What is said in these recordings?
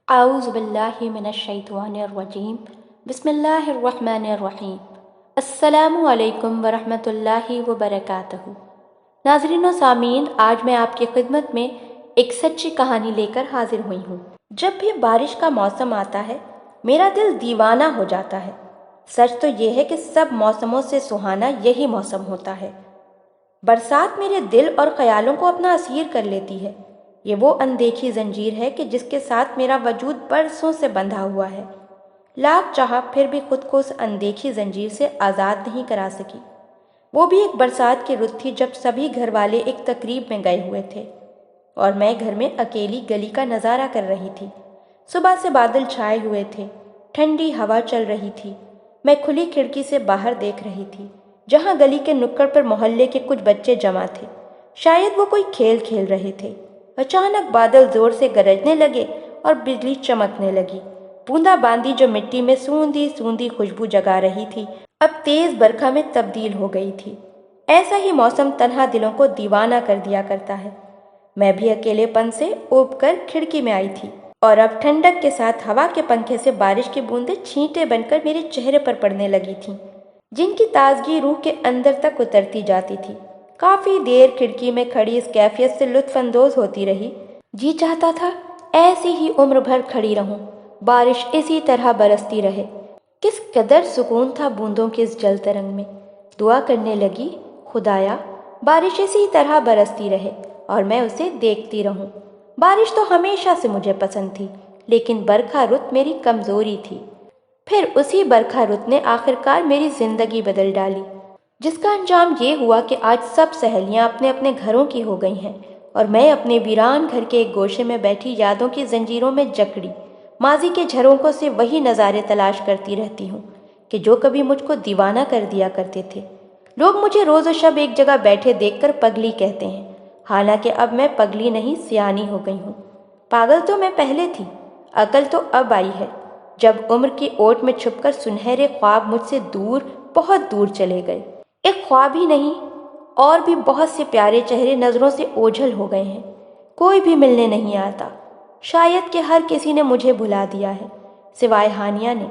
اعوذ باللہ من الشیطان الرجیم بسم اللہ الرحمن الرحیم السلام علیکم ورحمۃ اللہ وبرکاتہ۔ ناظرین و سامعین، آج میں آپ کی خدمت میں ایک سچی کہانی لے کر حاضر ہوئی ہوں۔ جب بھی بارش کا موسم آتا ہے میرا دل دیوانہ ہو جاتا ہے۔ سچ تو یہ ہے کہ سب موسموں سے سہانا یہی موسم ہوتا ہے۔ برسات میرے دل اور خیالوں کو اپنا اسیر کر لیتی ہے۔ یہ وہ اندیکھی زنجیر ہے کہ جس کے ساتھ میرا وجود برسوں سے بندھا ہوا ہے۔ لاکھ چاہا پھر بھی خود کو اس اندیکھی زنجیر سے آزاد نہیں کرا سکی۔ وہ بھی ایک برسات کی رت تھی جب سبھی گھر والے ایک تقریب میں گئے ہوئے تھے اور میں گھر میں اکیلی گلی کا نظارہ کر رہی تھی۔ صبح سے بادل چھائے ہوئے تھے، ٹھنڈی ہوا چل رہی تھی۔ میں کھلی کھڑکی سے باہر دیکھ رہی تھی جہاں گلی کے نکڑ پر محلے کے کچھ بچے جمع تھے، شاید وہ کوئی کھیل کھیل رہے تھے۔ اچانک بادل زور سے گرجنے لگے اور بجلی چمکنے لگی۔ بوندا باندی جو مٹی میں سوندھی سوندھی خوشبو جگا رہی تھی اب تیز برکھا میں تبدیل ہو گئی تھی۔ ایسا ہی موسم تنہا دلوں کو دیوانہ کر دیا کرتا ہے۔ میں بھی اکیلے پن سے اوب کر کھڑکی میں آئی تھی اور اب ٹھنڈک کے ساتھ ہوا کے پنکھے سے بارش کی بوندیں چھینٹیں بن کر میرے چہرے پر پڑنے لگی تھیں، جن کی تازگی روح کے اندر تک اترتی جاتی تھی۔ کافی دیر کھڑکی میں کھڑی اس کیفیت سے لطف اندوز ہوتی رہی۔ جی چاہتا تھا ایسی ہی عمر بھر کھڑی رہوں، بارش اسی طرح برستی رہے۔ کس قدر سکون تھا بوندوں کے اس جل ترنگ میں۔ دعا کرنے لگی، خدایا بارش اسی طرح برستی رہے اور میں اسے دیکھتی رہوں۔ بارش تو ہمیشہ سے مجھے پسند تھی، لیکن برکھا رت میری کمزوری تھی۔ پھر اسی برکھا رت نے آخرکار میری زندگی بدل ڈالی، جس کا انجام یہ ہوا کہ آج سب سہیلیاں اپنے اپنے گھروں کی ہو گئی ہیں اور میں اپنے ویران گھر کے ایک گوشے میں بیٹھی یادوں کی زنجیروں میں جکڑی ماضی کے جھرونکوں سے وہی نظارے تلاش کرتی رہتی ہوں کہ جو کبھی مجھ کو دیوانہ کر دیا کرتے تھے۔ لوگ مجھے روز و شب ایک جگہ بیٹھے دیکھ کر پگلی کہتے ہیں، حالانکہ اب میں پگلی نہیں سیانی ہو گئی ہوں۔ پاگل تو میں پہلے تھی، عقل تو اب آئی ہے، جب عمر کی اوٹ میں چھپ کر سنہرے خواب مجھ سے دور، بہت دور چلے گئے۔ ایک خواب ہی نہیں، اور بھی بہت سے پیارے چہرے نظروں سے اوجھل ہو گئے ہیں۔ کوئی بھی ملنے نہیں آتا، شاید کہ ہر کسی نے مجھے بھلا دیا ہے سوائے ہانیہ نے۔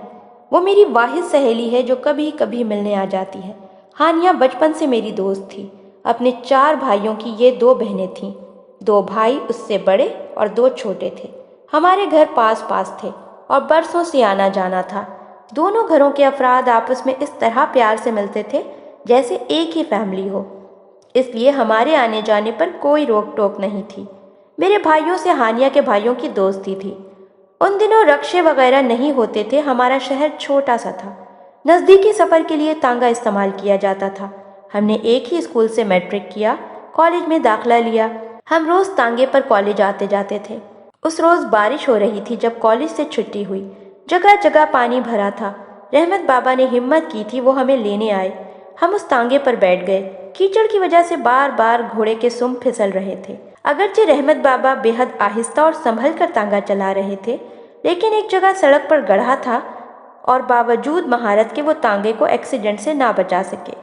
وہ میری واحد سہیلی ہے جو کبھی کبھی ملنے آ جاتی ہے۔ ہانیہ بچپن سے میری دوست تھی۔ اپنے 4 بھائیوں کی یہ 2 بہنیں تھیں، 2 بھائی اس سے بڑے اور 2 چھوٹے تھے۔ ہمارے گھر پاس پاس تھے اور برسوں سے آنا جانا تھا۔ دونوں گھروں کے افراد آپس میں اس طرح پیار سے ملتے تھے جیسے ایک ہی فیملی ہو، اس لیے ہمارے آنے جانے پر کوئی روک ٹوک نہیں تھی۔ میرے بھائیوں سے ہانیہ کے بھائیوں کی دوستی تھی۔ ان دنوں رکشے وغیرہ نہیں ہوتے تھے، ہمارا شہر چھوٹا سا تھا، نزدیکی سفر کے لیے تانگا استعمال کیا جاتا تھا۔ ہم نے ایک ہی اسکول سے میٹرک کیا، کالج میں داخلہ لیا۔ ہم روز تانگے پر کالج آتے جاتے تھے۔ اس روز بارش ہو رہی تھی جب کالج سے چھٹی ہوئی، جگہ جگہ پانی بھرا تھا۔ رحمت بابا نے ہمت کی تھی، وہ ہمیں لینے آئے۔ ہم اس تانگے پر بیٹھ گئے۔ کیچڑ کی وجہ سے بار بار گھوڑے کے سم پھسل رہے تھے۔ اگرچہ رحمت بابا بے حد آہستہ اور سنبھل کر تانگا چلا رہے تھے، لیکن ایک جگہ سڑک پر گڑھا تھا اور باوجود مہارت کے وہ تانگے کو ایکسیڈنٹ سے نہ بچا سکے۔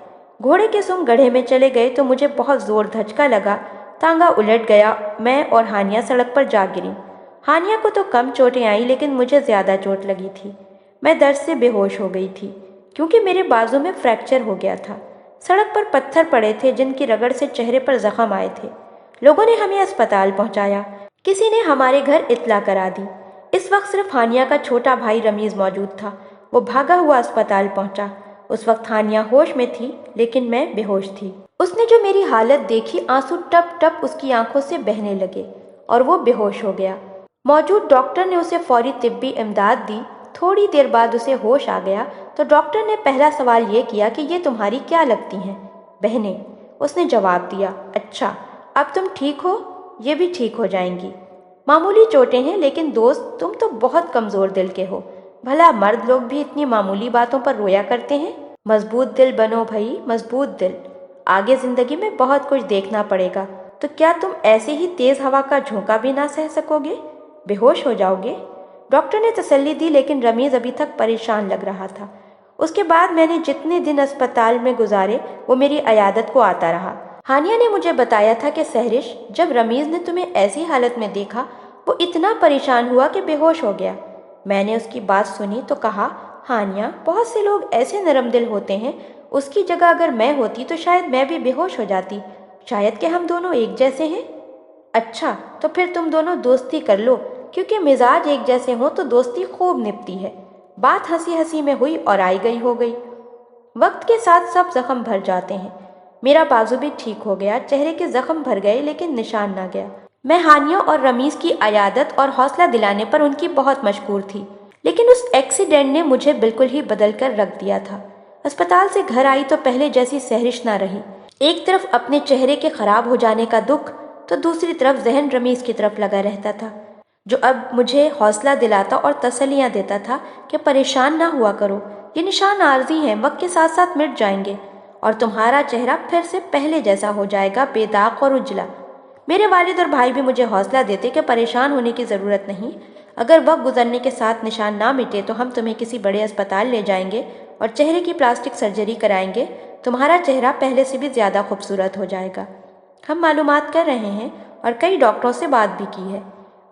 گھوڑے کے سم گڑھے میں چلے گئے تو مجھے بہت زور دھچکا لگا، تانگا الٹ گیا، میں اور ہانیہ سڑک پر جا گریں۔ ہانیہ کو تو کم چوٹیں آئیں لیکن مجھے زیادہ چوٹ لگی تھی۔ میں درد سے بے ہوش ہو گئی تھی کیونکہ میرے بازو میں فریکچر ہو گیا تھا۔ سڑک پر پتھر پڑے تھے جن کی رگڑ سے چہرے پر زخم آئے تھے۔ لوگوں نے ہمیں اسپتال پہنچایا، کسی نے ہمارے گھر اطلاع کرا دی۔ اس وقت صرف ہانیہ کا چھوٹا بھائی رمیز موجود تھا، وہ بھاگا ہوا اسپتال پہنچا۔ اس وقت ہانیہ ہوش میں تھی لیکن میں بے ہوش تھی۔ اس نے جو میری حالت دیکھی، آنسو ٹپ ٹپ اس کی آنکھوں سے بہنے لگے اور وہ بے ہوش ہو گیا۔ موجود ڈاکٹر نے اسے فوری طبی امداد دی۔ تھوڑی دیر بعد اسے ہوش آ گیا تو ڈاکٹر نے پہلا سوال یہ کیا کہ یہ تمہاری کیا لگتی ہیں؟ بہنیں، اس نے جواب دیا۔ اچھا، اب تم ٹھیک ہو؟ یہ بھی ٹھیک ہو جائیں گی۔ معمولی چوٹیں ہیں لیکن دوست تم تو بہت کمزور دل کے ہو، بھلا مرد لوگ بھی اتنی معمولی باتوں پر رویا کرتے ہیں؟ مضبوط دل بنو بھائی، مضبوط دل، آگے زندگی میں بہت کچھ دیکھنا پڑے گا۔ تو کیا تم ایسے ہی تیز ہوا کا جھونکا بھی نہ سہ سکو گے؟ بے ہوش ہو جاؤ گے؟ ڈاکٹر نے تسلی دی لیکن رمیز ابھی تک پریشان لگ رہا تھا۔ اس کے بعد میں نے جتنے دن اسپتال میں گزارے وہ میری عیادت کو آتا رہا۔ ہانیہ نے مجھے بتایا تھا کہ سہرش، جب رمیز نے تمہیں ایسی حالت میں دیکھا وہ اتنا پریشان ہوا کہ بے ہوش ہو گیا۔ میں نے اس کی بات سنی تو کہا، ہانیہ، بہت سے لوگ ایسے نرم دل ہوتے ہیں، اس کی جگہ اگر میں ہوتی تو شاید میں بھی بے ہوش ہو جاتی، شاید کہ ہم دونوں ایک جیسے ہیں۔ اچھا، تو پھر تم دونوں دوستی کر لو، کیونکہ مزاج ایک جیسے ہوں تو دوستی خوب نپتی ہے۔ بات ہنسی ہنسی میں ہوئی اور آئی گئی ہو گئی۔ وقت کے ساتھ سب زخم بھر جاتے ہیں۔ میرا بازو بھی ٹھیک ہو گیا، چہرے کے زخم بھر گئے لیکن نشان نہ گیا۔ میں ہانیہ اور رمیز کی عیادت اور حوصلہ دلانے پر ان کی بہت مشکور تھی، لیکن اس ایکسیڈنٹ نے مجھے بالکل ہی بدل کر رکھ دیا تھا۔ اسپتال سے گھر آئی تو پہلے جیسی سہرش نہ رہی۔ ایک طرف اپنے چہرے کے خراب ہو جانے کا دکھ تو دوسری طرف ذہن رمیز کی طرف لگا رہتا تھا، جو اب مجھے حوصلہ دلاتا اور تسلیاں دیتا تھا کہ پریشان نہ ہوا کرو، یہ نشان عارضی ہیں، وقت کے ساتھ ساتھ مٹ جائیں گے اور تمہارا چہرہ پھر سے پہلے جیسا ہو جائے گا، بے داغ اور اجلا۔ میرے والد اور بھائی بھی مجھے حوصلہ دیتے کہ پریشان ہونے کی ضرورت نہیں، اگر وقت گزرنے کے ساتھ نشان نہ مٹے تو ہم تمہیں کسی بڑے اسپتال لے جائیں گے اور چہرے کی پلاسٹک سرجری کرائیں گے، تمہارا چہرہ پہلے سے بھی زیادہ خوبصورت ہو جائے گا۔ ہم معلومات کر رہے ہیں اور کئی ڈاکٹروں سے بات بھی کی ہے۔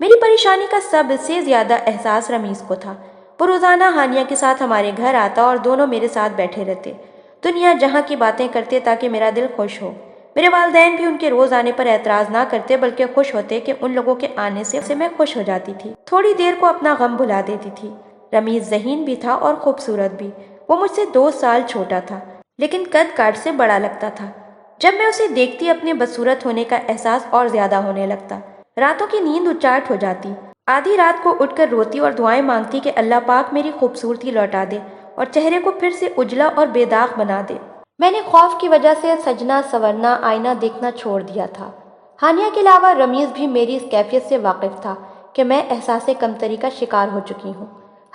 میری پریشانی کا سب سے زیادہ احساس رمیز کو تھا۔ وہ روزانہ ہانیہ کے ساتھ ہمارے گھر آتا اور دونوں میرے ساتھ بیٹھے رہتے، دنیا جہاں کی باتیں کرتے تاکہ میرا دل خوش ہو۔ میرے والدین بھی ان کے روز آنے پر اعتراض نہ کرتے بلکہ خوش ہوتے کہ ان لوگوں کے آنے سے میں خوش ہو جاتی تھی، تھوڑی دیر کو اپنا غم بھلا دیتی تھی۔ رمیز ذہین بھی تھا اور خوبصورت بھی۔ وہ مجھ سے 2 سال چھوٹا تھا لیکن قد کاٹ سے بڑا لگتا تھا۔ جب میں اسے دیکھتی اپنے بدصورت ہونے کا احساس اور زیادہ ہونے لگتا۔ راتوں کی نیند اچاٹ ہو جاتی، آدھی رات کو اٹھ کر روتی اور دعائیں مانگتی کہ اللہ پاک میری خوبصورتی لوٹا دے اور چہرے کو پھر سے اجلا اور بے داغ بنا دے۔ میں نے خوف کی وجہ سے سجنا سورنا آئینہ دیکھنا چھوڑ دیا تھا۔ ہانیہ کے علاوہ رمیز بھی میری اس کیفیت سے واقف تھا کہ میں احساس کمتری کا شکار ہو چکی ہوں۔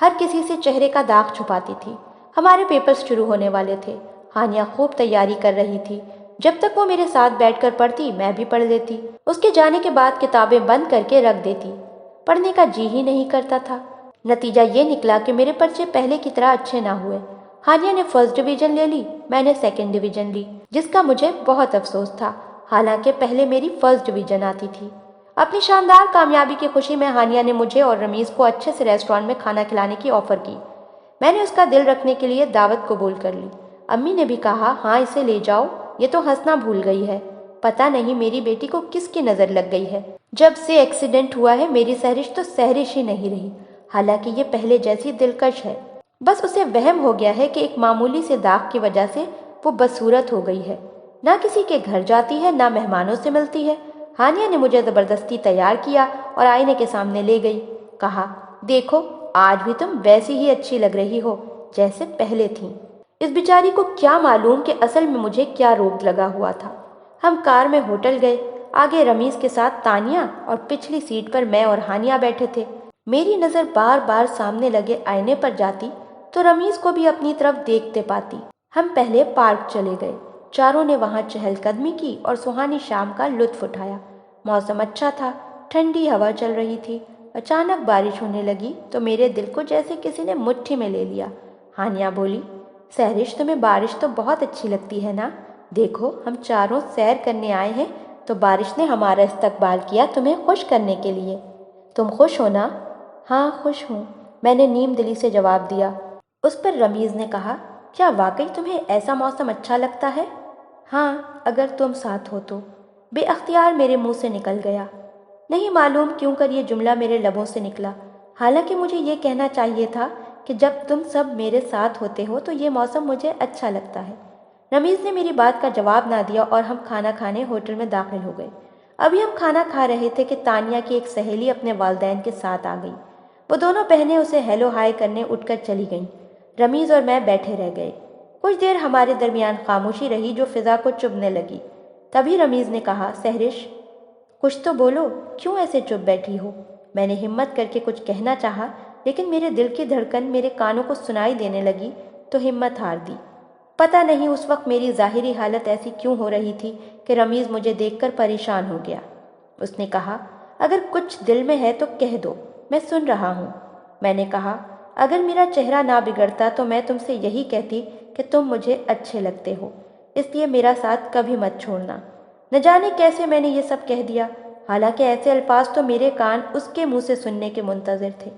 ہر کسی سے چہرے کا داغ چھپاتی تھی۔ ہمارے پیپرز شروع ہونے والے تھے۔ ہانیہ خوب تیاری کر رہی تھی۔ جب تک وہ میرے ساتھ بیٹھ کر پڑھتی میں بھی پڑھ لیتی، اس کے جانے کے بعد کتابیں بند کر کے رکھ دیتی۔ پڑھنے کا جی ہی نہیں کرتا تھا۔ نتیجہ یہ نکلا کہ میرے پرچے پہلے کی طرح اچھے نہ ہوئے۔ ہانیہ نے فرسٹ ڈویژن لے لی، میں نے سیکنڈ ڈویژن لی، جس کا مجھے بہت افسوس تھا، حالانکہ پہلے میری فرسٹ ڈویژن آتی تھی۔ اپنی شاندار کامیابی کی خوشی میں ہانیہ نے مجھے اور رمیز کو اچھے سے ریسٹورانٹ میں کھانا کھلانے کی آفر کی۔ میں نے اس کا دل رکھنے کے لیے دعوت قبول کر لی۔ امی نے بھی کہا، ہاں اسے لے جاؤ، یہ تو ہنسنا بھول گئی ہے۔ پتہ نہیں میری بیٹی کو کس کی نظر لگ گئی ہے۔ جب سے ایکسیڈنٹ ہوا ہے میری سہرش تو سہرش ہی نہیں رہی، حالانکہ یہ پہلے جیسی دلکش ہے۔ بس اسے وہم ہو گیا ہے کہ ایک معمولی سے داغ کی وجہ سے وہ بدصورت ہو گئی ہے، نہ کسی کے گھر جاتی ہے نہ مہمانوں سے ملتی ہے۔ ہانیہ نے مجھے زبردستی تیار کیا اور آئینے کے سامنے لے گئی، کہا، دیکھو آج بھی تم ویسی ہی اچھی لگ رہی ہو جیسے پہلے تھیں۔ اس بیچاری کو کیا معلوم کہ اصل میں مجھے کیا روگ لگا ہوا تھا۔ ہم کار میں ہوٹل گئے، آگے رمیز کے ساتھ تانیہ اور پچھلی سیٹ پر میں اور ہانیہ بیٹھے تھے۔ میری نظر بار بار سامنے لگے آئینے پر جاتی تو رمیز کو بھی اپنی طرف دیکھتے پاتی۔ ہم پہلے پارک چلے گئے، چاروں نے وہاں چہل قدمی کی اور سہانی شام کا لطف اٹھایا۔ موسم اچھا تھا، ٹھنڈی ہوا چل رہی تھی۔ اچانک بارش ہونے لگی تو میرے دل کو جیسے کسی نے مٹھی میں لے لیا۔ ہانیہ بولی، سہرش تمہیں بارش تو بہت اچھی لگتی ہے نا؟ دیکھو ہم چاروں سیر کرنے آئے ہیں تو بارش نے ہمارا استقبال کیا تمہیں خوش کرنے کے لیے۔ تم خوش ہو نا؟ ہاں خوش ہوں، میں نے نیم دلی سے جواب دیا۔ اس پر رمیز نے کہا، کیا واقعی تمہیں ایسا موسم اچھا لگتا ہے؟ ہاں اگر تم ساتھ ہو تو۔ بے اختیار میرے منہ سے نکل گیا۔ نہیں معلوم کیوں کر یہ جملہ میرے لبوں سے نکلا، حالانکہ مجھے یہ کہنا چاہیے تھا کہ جب تم سب میرے ساتھ ہوتے ہو تو یہ موسم مجھے اچھا لگتا ہے۔ رمیز نے میری بات کا جواب نہ دیا اور ہم کھانا کھانے ہوٹل میں داخل ہو گئے۔ ابھی ہم کھانا کھا رہے تھے کہ تانیہ کی ایک سہیلی اپنے والدین کے ساتھ آ گئی۔ وہ دونوں بہنیں اسے ہیلو ہائی کرنے اٹھ کر چلی گئیں۔ رمیز اور میں بیٹھے رہ گئے۔ کچھ دیر ہمارے درمیان خاموشی رہی جو فضا کو چبھنے لگی۔ تبھی رمیز نے کہا، سہرش کچھ تو بولو، کیوں ایسے چپ بیٹھی ہو؟ میں نے ہمت کر کے کچھ کہنا چاہا لیکن میرے دل کی دھڑکن میرے کانوں کو سنائی دینے لگی تو ہمت ہار دی۔ پتہ نہیں اس وقت میری ظاہری حالت ایسی کیوں ہو رہی تھی کہ رمیز مجھے دیکھ کر پریشان ہو گیا۔ اس نے کہا، اگر کچھ دل میں ہے تو کہہ دو، میں سن رہا ہوں۔ میں نے کہا، اگر میرا چہرہ نہ بگڑتا تو میں تم سے یہی کہتی کہ تم مجھے اچھے لگتے ہو، اس لیے میرا ساتھ کبھی مت چھوڑنا۔ نہ جانے کیسے میں نے یہ سب کہہ دیا۔ حالانکہ ایسے الفاظ تو میرے کان اس کے منہ سے سننے کے منتظر تھے۔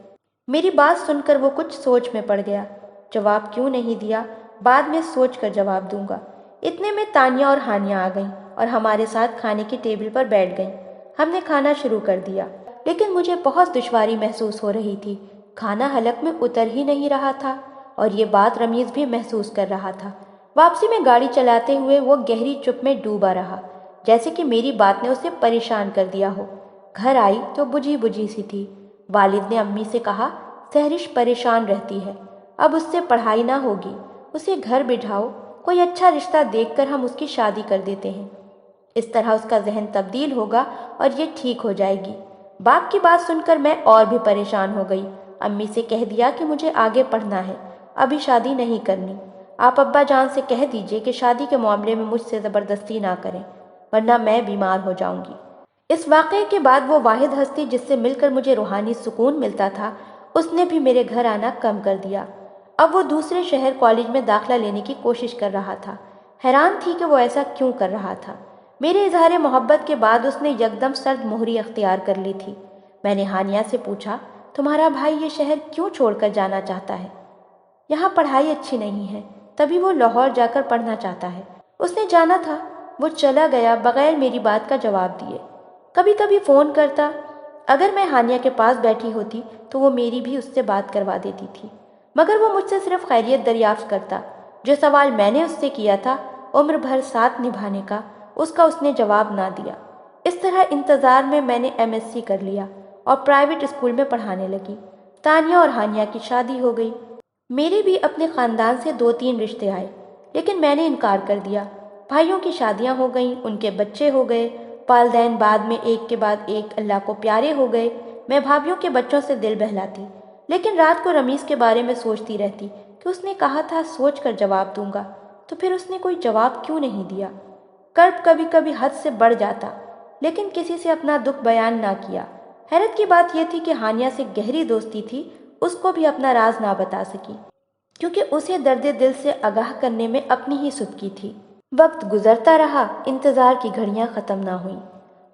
میری بات سن کر وہ کچھ سوچ میں پڑ گیا۔ جواب کیوں نہیں دیا، بعد میں سوچ کر جواب دوں گا۔ اتنے میں تانیہ اور ہانیہ آ گئیں اور ہمارے ساتھ کھانے کی ٹیبل پر بیٹھ گئیں۔ ہم نے کھانا شروع کر دیا، لیکن مجھے بہت دشواری محسوس ہو رہی تھی۔ کھانا حلق میں اتر ہی نہیں رہا تھا، اور یہ بات رمیز بھی محسوس کر رہا تھا۔ واپسی میں گاڑی چلاتے ہوئے وہ گہری چپ میں ڈوبا رہا، جیسے کہ میری بات نے اسے پریشان کر دیا ہو۔ گھر آئی تو بجھی بجھی سی تھی۔ والد نے امی سے کہا، سہرش پریشان رہتی ہے، اب اس سے پڑھائی نہ ہوگی، اسے گھر بٹھاؤ، کوئی اچھا رشتہ دیکھ کر ہم اس کی شادی کر دیتے ہیں، اس طرح اس کا ذہن تبدیل ہوگا اور یہ ٹھیک ہو جائے گی۔ باپ کی بات سن کر میں اور بھی پریشان ہو گئی۔ امی سے کہہ دیا کہ مجھے آگے پڑھنا ہے، ابھی شادی نہیں کرنی۔ آپ ابا جان سے کہہ دیجئے کہ شادی کے معاملے میں مجھ سے زبردستی نہ کریں، ورنہ میں بیمار ہو جاؤں گی۔ اس واقعے کے بعد وہ واحد ہستی جس سے مل کر مجھے روحانی سکون ملتا تھا، اس نے بھی میرے گھر آنا کم کر دیا۔ اب وہ دوسرے شہر کالج میں داخلہ لینے کی کوشش کر رہا تھا۔ حیران تھی کہ وہ ایسا کیوں کر رہا تھا۔ میرے اظہار محبت کے بعد اس نے یکدم سرد مہری اختیار کر لی تھی۔ میں نے ہانیہ سے پوچھا، تمہارا بھائی یہ شہر کیوں چھوڑ کر جانا چاہتا ہے؟ یہاں پڑھائی اچھی نہیں ہے، تبھی وہ لاہور جا کر پڑھنا چاہتا ہے۔ اس نے جانا تھا، وہ چلا گیا بغیر میری بات کا جواب دیے۔ کبھی کبھی فون کرتا، اگر میں ہانیہ کے پاس بیٹھی ہوتی تو وہ میری بھی اس سے بات کروا دیتی تھی، مگر وہ مجھ سے صرف خیریت دریافت کرتا۔ جو سوال میں نے اس سے کیا تھا عمر بھر ساتھ نبھانے کا، اس کا اس نے جواب نہ دیا۔ اس طرح انتظار میں نے ایم ایس سی کر لیا اور پرائیویٹ اسکول میں پڑھانے لگی۔ تانیہ اور ہانیہ کی شادی ہو گئی۔ میرے بھی اپنے خاندان سے 2-3 رشتے آئے، لیکن میں نے انکار کر دیا۔ بھائیوں کی شادیاں ہو گئیں، ان کے بچے ہو گئے، والدین بعد میں ایک کے بعد ایک اللہ کو پیارے ہو گئے۔ میں بھابھیوں کے بچوں سے دل بہلاتی، لیکن رات کو رمیز کے بارے میں سوچتی رہتی کہ اس نے کہا تھا سوچ کر جواب دوں گا، تو پھر اس نے کوئی جواب کیوں نہیں دیا۔ کرب کبھی کبھی حد سے بڑھ جاتا، لیکن کسی سے اپنا دکھ بیان نہ کیا۔ حیرت کی بات یہ تھی کہ ہانیہ سے گہری دوستی تھی، اس کو بھی اپنا راز نہ بتا سکی، کیونکہ اسے درد دل سے آگاہ کرنے میں اپنی ہی سبکی تھی۔ وقت گزرتا رہا، انتظار کی گھڑیاں ختم نہ ہوئیں۔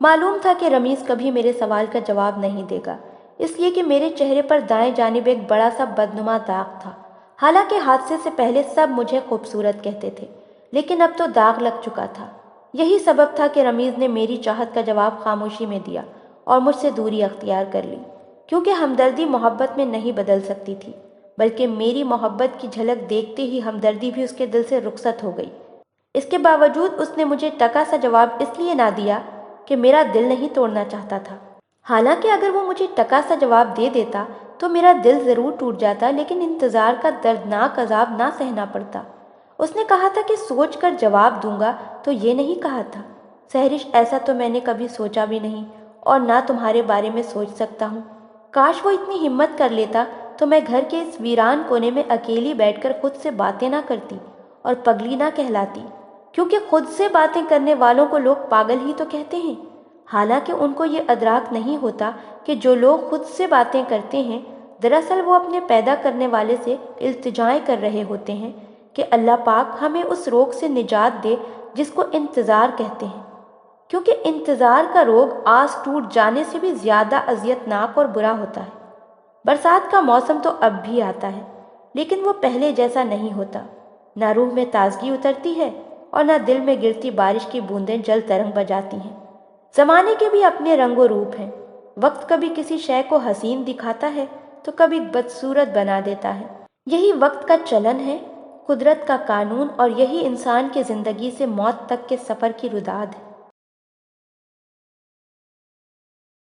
معلوم تھا کہ رمیز کبھی میرے سوال کا جواب نہیں دے گا، اس لیے کہ میرے چہرے پر دائیں جانب ایک بڑا سا بدنما داغ تھا۔ حالانکہ حادثے سے پہلے سب مجھے خوبصورت کہتے تھے، لیکن اب تو داغ لگ چکا تھا۔ یہی سبب تھا کہ رمیز نے میری چاہت کا جواب خاموشی میں دیا اور مجھ سے دوری اختیار کر لی، کیونکہ ہمدردی محبت میں نہیں بدل سکتی تھی، بلکہ میری محبت کی جھلک دیکھتے ہی ہمدردی بھی اس کے دل سے رخصت ہو گئی۔ اس کے باوجود اس نے مجھے ٹکا سا جواب اس لیے نہ دیا کہ میرا دل نہیں توڑنا چاہتا تھا۔ حالانکہ اگر وہ مجھے ٹکا سا جواب دے دیتا تو میرا دل ضرور ٹوٹ جاتا، لیکن انتظار کا دردناک عذاب نہ سہنا پڑتا۔ اس نے کہا تھا کہ سوچ کر جواب دوں گا، تو یہ نہیں کہا تھا۔ سہرش، ایسا تو میں نے کبھی سوچا بھی نہیں، اور نہ تمہارے بارے میں سوچ سکتا ہوں۔ کاش وہ اتنی ہمت کر لیتا تو میں گھر کے اس ویران کونے میں اکیلی بیٹھ کر خود سے باتیں نہ کرتی اور پگلی نہ کہلاتی، کیونکہ خود سے باتیں کرنے والوں کو لوگ پاگل ہی تو کہتے ہیں۔ حالانکہ ان کو یہ ادراک نہیں ہوتا کہ جو لوگ خود سے باتیں کرتے ہیں، دراصل وہ اپنے پیدا کرنے والے سے التجائیں کر رہے ہوتے ہیں کہ اللہ پاک ہمیں اس روگ سے نجات دے جس کو انتظار کہتے ہیں، کیونکہ انتظار کا روگ آس ٹوٹ جانے سے بھی زیادہ اذیت ناک اور برا ہوتا ہے۔ برسات کا موسم تو اب بھی آتا ہے، لیکن وہ پہلے جیسا نہیں ہوتا۔ نہ روح میں تازگی اترتی ہے اور نہ دل میں گرتی بارش کی بوندیں جل ترنگ بجاتی ہیں۔ زمانے کے بھی اپنے رنگ و روپ ہیں۔ وقت کبھی کسی شے کو حسین دکھاتا ہے تو کبھی بدصورت بنا دیتا ہے۔ یہی وقت کا چلن ہے، قدرت کا قانون، اور یہی انسان کی زندگی سے موت تک کے سفر کی رداد ہے۔